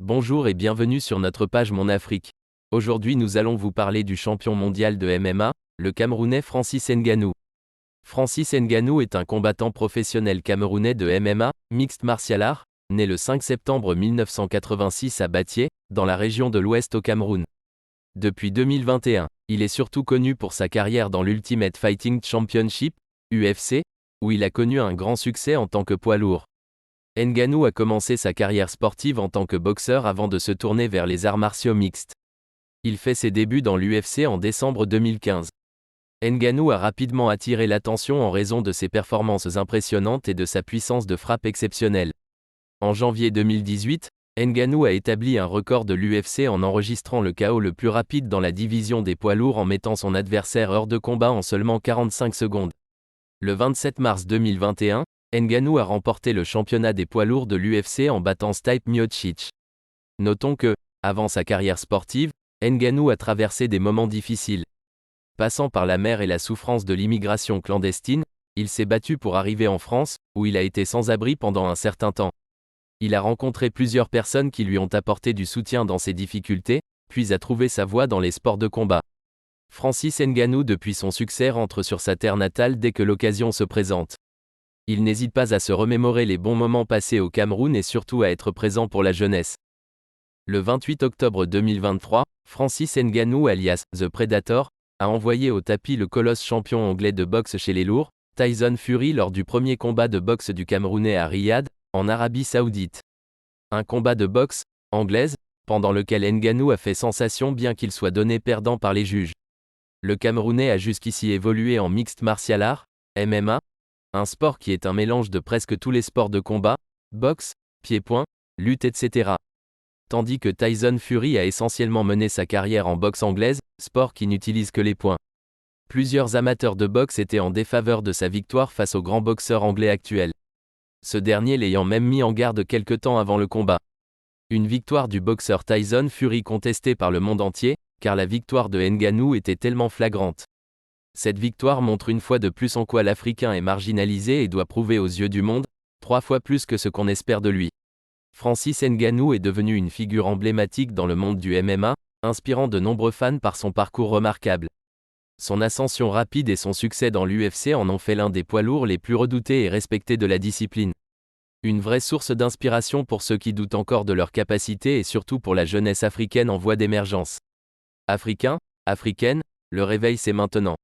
Bonjour et bienvenue sur notre page Mon Afrique. Aujourd'hui nous allons vous parler du champion mondial de MMA, le Camerounais Francis Ngannou. Francis Ngannou est un combattant professionnel camerounais de MMA, Mixed Martial Arts, né le 5 septembre 1986 à Batié, dans la région de l'Ouest au Cameroun. Depuis 2021, il est surtout connu pour sa carrière dans l'Ultimate Fighting Championship, UFC, où il a connu un grand succès en tant que poids lourd. Ngannou a commencé sa carrière sportive en tant que boxeur avant de se tourner vers les arts martiaux mixtes. Il fait ses débuts dans l'UFC en décembre 2015. Ngannou a rapidement attiré l'attention en raison de ses performances impressionnantes et de sa puissance de frappe exceptionnelle. En janvier 2018, Ngannou a établi un record de l'UFC en enregistrant le KO le plus rapide dans la division des poids lourds en mettant son adversaire hors de combat en seulement 45 secondes. Le 27 mars 2021, Ngannou a remporté le championnat des poids lourds de l'UFC en battant Stipe Miocic. Notons que, avant sa carrière sportive, Ngannou a traversé des moments difficiles. Passant par la mer et la souffrance de l'immigration clandestine, il s'est battu pour arriver en France, où il a été sans abri pendant un certain temps. Il a rencontré plusieurs personnes qui lui ont apporté du soutien dans ses difficultés, puis a trouvé sa voie dans les sports de combat. Francis Ngannou depuis son succès rentre sur sa terre natale dès que l'occasion se présente. Il n'hésite pas à se remémorer les bons moments passés au Cameroun et surtout à être présent pour la jeunesse. Le 28 octobre 2023, Francis Ngannou alias The Predator, a envoyé au tapis le colosse champion anglais de boxe chez les lourds, Tyson Fury lors du premier combat de boxe du Camerounais à Riyad, en Arabie Saoudite. Un combat de boxe, anglaise, pendant lequel Ngannou a fait sensation bien qu'il soit donné perdant par les juges. Le Camerounais a jusqu'ici évolué en Mixed Martial Arts, MMA, un sport qui est un mélange de presque tous les sports de combat, boxe, pied-point, lutte etc. Tandis que Tyson Fury a essentiellement mené sa carrière en boxe anglaise, sport qui n'utilise que les poings. Plusieurs amateurs de boxe étaient en défaveur de sa victoire face au grand boxeur anglais actuel. Ce dernier l'ayant même mis en garde quelque temps avant le combat. Une victoire du boxeur Tyson Fury contestée par le monde entier, car la victoire de Ngannou était tellement flagrante. Cette victoire montre une fois de plus en quoi l'Africain est marginalisé et doit prouver aux yeux du monde, 3 fois plus que ce qu'on espère de lui. Francis Ngannou est devenu une figure emblématique dans le monde du MMA, inspirant de nombreux fans par son parcours remarquable. Son ascension rapide et son succès dans l'UFC en ont fait l'un des poids lourds les plus redoutés et respectés de la discipline. Une vraie source d'inspiration pour ceux qui doutent encore de leurs capacités et surtout pour la jeunesse africaine en voie d'émergence. Africains, africaines, le réveil c'est maintenant.